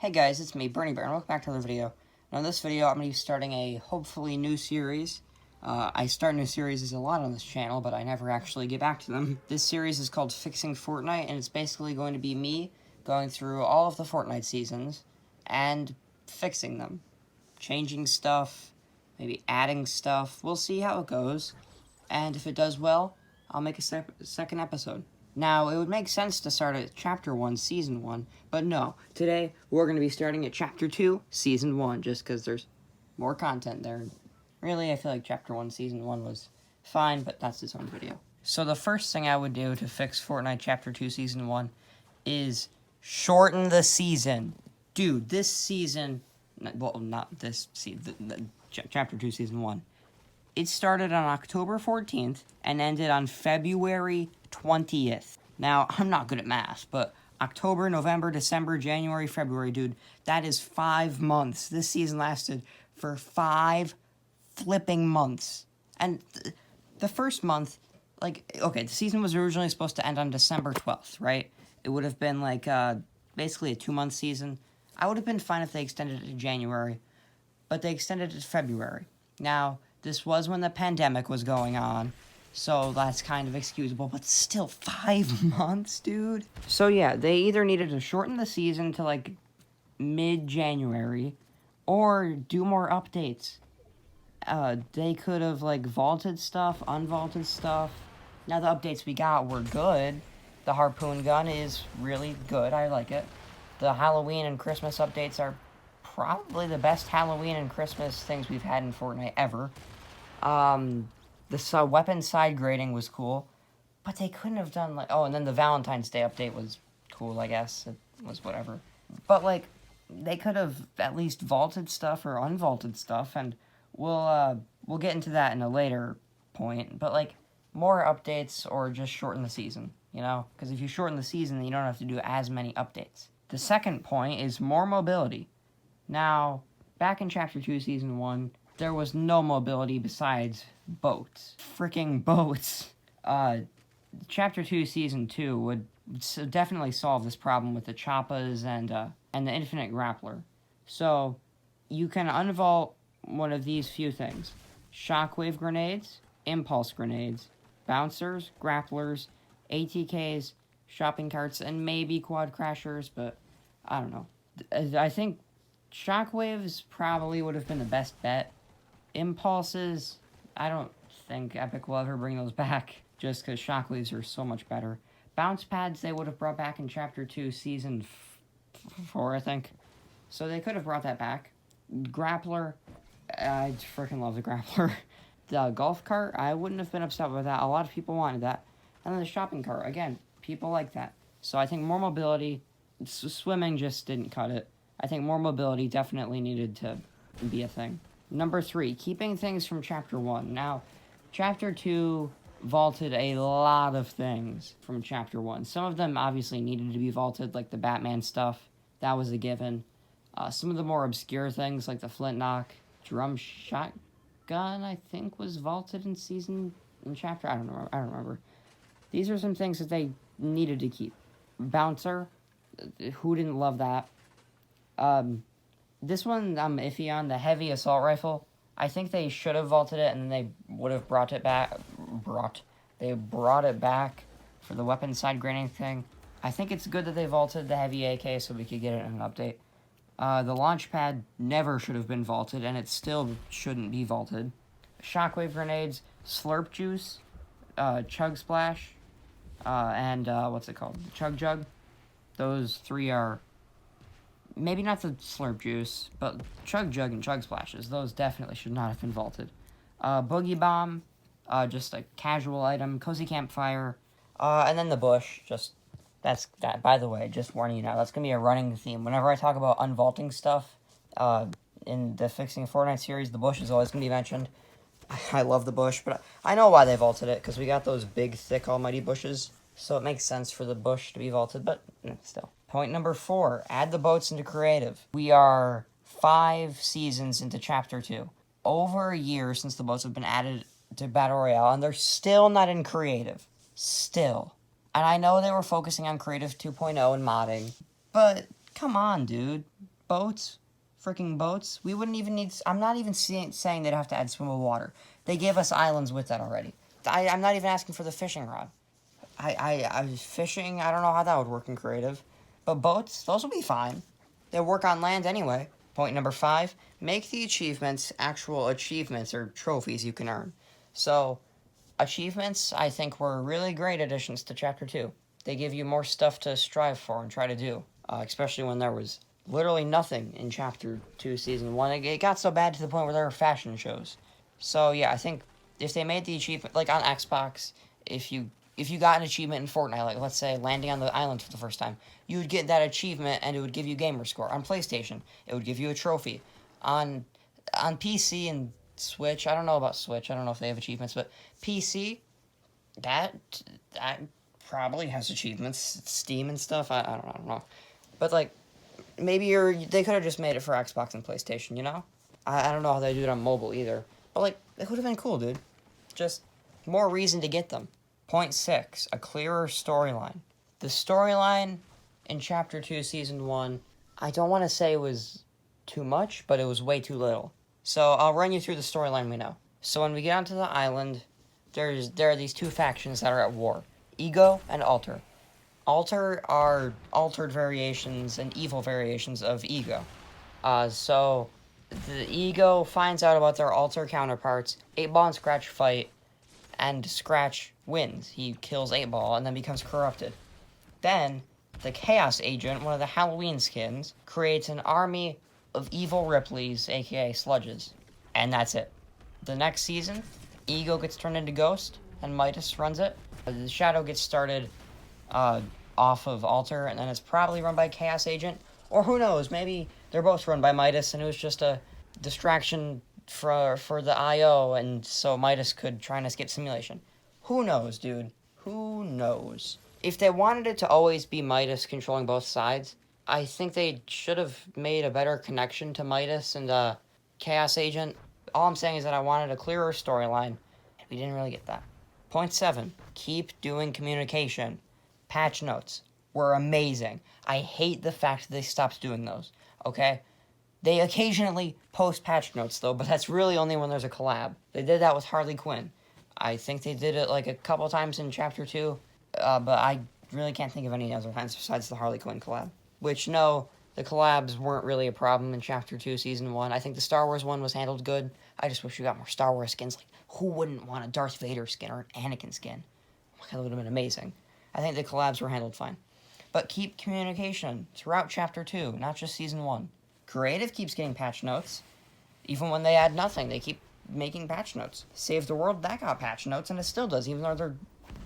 Hey guys, it's me, Bernie Bear, and welcome back to another video. Now in this video, I'm going to be starting a hopefully new series. I start new series a lot on this channel, but I never actually get back to them. This series is called Fixing Fortnite, and it's basically going to be me going through all of the Fortnite seasons and fixing them. Changing stuff, maybe adding stuff. We'll see how it goes, and if it does well, I'll make a second episode. Now, it would make sense to start at Chapter 1, Season 1, but no. Today, we're going to be starting at Chapter 2, Season 1, just because there's more content there. Really, I feel like Chapter 1, Season 1 was fine, but that's its own video. So the first thing I would do to fix Fortnite Chapter 2, Season 1 is shorten the season. Dude, this season... Well, not this season. Chapter 2, Season 1. It started on October 14th and ended on February 20th. Now, I'm not good at math, but October, November, December, January, February, dude, that is 5 months. This season lasted for 5 flipping months. And the first month, the season was originally supposed to end on December 12th, right? It would have been basically a 2-month season. I would have been fine if they extended it to January, but they extended it to February. Now, this was when the pandemic was going on, so that's kind of excusable, but still 5 months, dude. So yeah, they either needed to shorten the season to mid-January or do more updates. They could have vaulted stuff, unvaulted stuff. Now the updates we got were good. The harpoon gun is really good, I like it. The Halloween and Christmas updates are probably the best Halloween and Christmas things we've had in Fortnite ever. The weapon side grading was cool, but they couldn't have done and then the Valentine's Day update was cool, I guess. It was whatever. But they could have at least vaulted stuff or unvaulted stuff, and we'll get into that in a later point. But more updates or just shorten the season, you know? Because if you shorten the season, then you don't have to do as many updates. The second point is more mobility. Now, back in Chapter 2, Season 1, there was no mobility besides boats. Freaking boats. Chapter 2, Season 2 would definitely solve this problem with the choppas and the infinite grappler. So, you can unvault one of these few things. Shockwave grenades, impulse grenades, bouncers, grapplers, ATKs, shopping carts, and maybe quad crashers, but I don't know. I think shockwaves probably would have been the best bet. Impulses, I don't think Epic will ever bring those back, just because shockwaves are so much better. Bounce pads they would have brought back in Chapter 2, Season 4, I think. So they could have brought that back. Grappler, I freaking love the grappler. The golf cart, I wouldn't have been upset with that. A lot of people wanted that. And then the shopping cart, again, people like that. So I think more mobility, swimming just didn't cut it. I think more mobility definitely needed to be a thing. Number 3, keeping things from Chapter 1. Now, Chapter 2 vaulted a lot of things from Chapter 1. Some of them obviously needed to be vaulted, like the Batman stuff. That was a given. Some of the more obscure things, like the flintlock, drum shotgun, I think was vaulted in Chapter. I don't remember. These are some things that they needed to keep. Bouncer, who didn't love that? This one I'm iffy on, the heavy assault rifle. I think they should have vaulted it, and then they would have brought it back for the weapon side grading thing. I think it's good that they vaulted the heavy AK so we could get it in an update. The launch pad never should have been vaulted, and it still shouldn't be vaulted. Shockwave grenades, slurp juice, chug splash, and what's it called? The chug jug. Those 3 are maybe not the slurp juice, but chug jug and chug splashes. Those definitely should not have been vaulted. Boogie bomb, just a casual item. Cozy campfire, and then the bush. That's that. By the way, just warning you now, that's gonna be a running theme. Whenever I talk about unvaulting stuff, in the Fixing Fortnite series, the bush is always gonna be mentioned. I love the bush, but I know why they vaulted it, because we got those big, thick, almighty bushes, so it makes sense for the bush to be vaulted, but still. Point number 4, add the boats into creative. We are 5 seasons into Chapter 2. Over a year since the boats have been added to Battle Royale, and they're still not in creative. Still. And I know they were focusing on Creative 2.0 and modding, but come on, dude. Boats, freaking boats. We wouldn't even need. I'm not even saying they'd have to add swimmable water. They gave us islands with that already. I'm not even asking for the fishing rod. I was fishing. I don't know how that would work in creative, but boats, those will be fine. They work on land anyway. Point number 5: make the achievements actual achievements or trophies you can earn. So, achievements, I think, were really great additions to Chapter 2. They give you more stuff to strive for and try to do, especially when there was literally nothing in Chapter 2, Season 1. It got so bad to the point where there were fashion shows. So, yeah, I think if they made the achievement, like on Xbox, if you got an achievement in Fortnite, like let's say landing on the island for the first time, you would get that achievement and it would give you gamer score. On PlayStation, it would give you a trophy. On PC and Switch, I don't know about Switch. I don't know if they have achievements, but PC, that probably has achievements. Steam and stuff. I don't know. But like maybe they could have just made it for Xbox and PlayStation, you know? I don't know how they do it on mobile either. But like it would have been cool, dude. Just more reason to get them. Point 6, a clearer storyline. The storyline in Chapter 2, Season 1, I don't want to say it was too much, but it was way too little. So I'll run you through the storyline we know. So when we get onto the island, there are these two factions that are at war. Ego and Alter. Alter are altered variations and evil variations of Ego. So the Ego finds out about their Alter counterparts. 8-Ball and Scratch fight, and Scratch wins. He kills 8-Ball and then becomes corrupted. Then, the Chaos Agent, one of the Halloween skins, creates an army of evil Ripleys, aka Sludges. And that's it. The next season, Ego gets turned into Ghost, and Midas runs it. The Shadow gets started off of Alter, and then it's probably run by Chaos Agent. Or who knows, maybe they're both run by Midas, and it was just a distraction for the IO, and so Midas could try and escape simulation. Who knows, dude? Who knows? If they wanted it to always be Midas controlling both sides, I think they should have made a better connection to Midas and Chaos Agent. All I'm saying is that I wanted a clearer storyline, and we didn't really get that. Point 7, keep doing communication. Patch notes were amazing. I hate the fact that they stopped doing those, okay? They occasionally post patch notes, though, but that's really only when there's a collab. They did that with Harley Quinn. I think they did it like a couple times in Chapter 2, but I really can't think of any other times besides the Harley Quinn collab. Which, no, the collabs weren't really a problem in Chapter 2, Season 1. I think the Star Wars one was handled good. I just wish we got more Star Wars skins. Like, who wouldn't want a Darth Vader skin or an Anakin skin? Oh my god, that would have been amazing. I think the collabs were handled fine. But keep communication throughout Chapter 2, not just Season 1. Creative keeps getting patch notes. Even when they add nothing, they keep making patch notes. Save the World, that got patch notes, and it still does, even though they're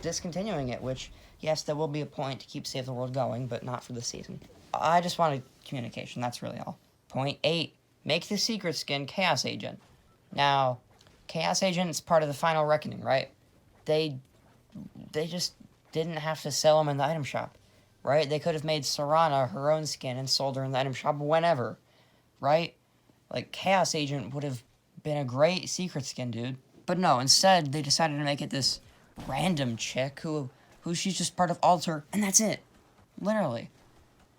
discontinuing it, which, yes, there will be a point to keep Save the World going, but not for this season. I just wanted communication, that's really all. Point 8, make the secret skin Chaos Agent. Now, Chaos Agent is part of the Final Reckoning, right? They just didn't have to sell them in the item shop, right? They could have made Serana her own skin and sold her in the item shop whenever, right? Like, Chaos Agent would have been a great secret skin, dude. But no, instead, they decided to make it this random chick who she's just part of Alter, and that's it. Literally.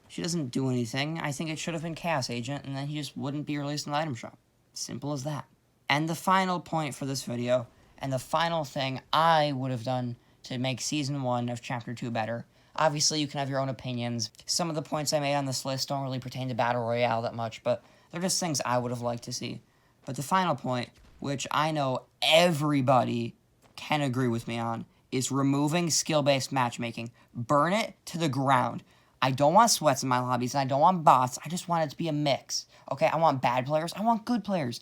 She doesn't do anything. I think it should have been Chaos Agent, and then he just wouldn't be released in the item shop. Simple as that. And the final point for this video, and the final thing I would have done to make Season 1 of Chapter 2 better. Obviously, you can have your own opinions. Some of the points I made on this list don't really pertain to Battle Royale that much, but they're just things I would have liked to see. But the final point, which I know everybody can agree with me on, is removing skill-based matchmaking. Burn it to the ground. I don't want sweats in my lobbies, and I don't want bots. I just want it to be a mix. Okay, I want bad players. I want good players.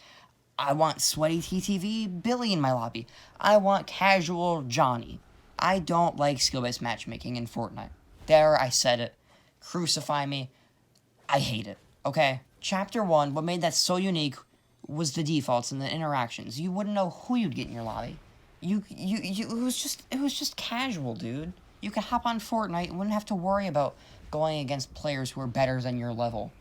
I want sweaty TTV Billy in my lobby. I want casual Johnny. I don't like skill-based matchmaking in Fortnite. There, I said it. Crucify me. I hate it. Okay? Chapter 1, what made that so unique was the defaults and the interactions. You wouldn't know who you'd get in your lobby. It was just casual, dude. You could hop on Fortnite and wouldn't have to worry about going against players who are better than your level.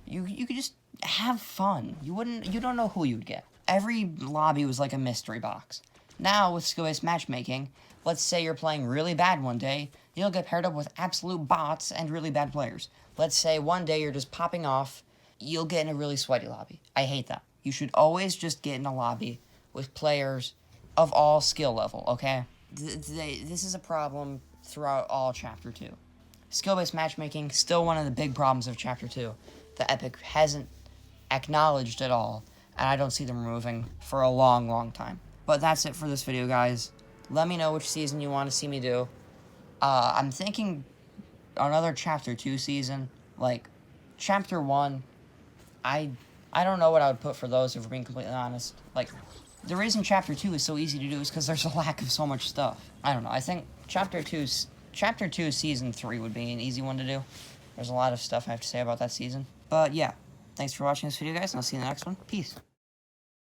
You could just have fun. You don't know who you'd get. Every lobby was like a mystery box. Now, with skill-based matchmaking, let's say you're playing really bad one day, you'll get paired up with absolute bots and really bad players. Let's say one day you're just popping off, you'll get in a really sweaty lobby. I hate that. You should always just get in a lobby with players of all skill level, okay? This is a problem throughout all Chapter 2. Skill-based matchmaking, still one of the big problems of Chapter 2 that Epic hasn't acknowledged at all, and I don't see them removing for a long, long time. But that's it for this video, guys. Let me know which season you want to see me do. I'm thinking another Chapter 2 season. Like, Chapter 1, I don't know what I would put for those, if we're being completely honest. Like, the reason Chapter 2 is so easy to do is because there's a lack of so much stuff. I don't know. I think Chapter 2 Season 3 would be an easy one to do. There's a lot of stuff I have to say about that season. But, yeah. Thanks for watching this video, guys, and I'll see you in the next one. Peace.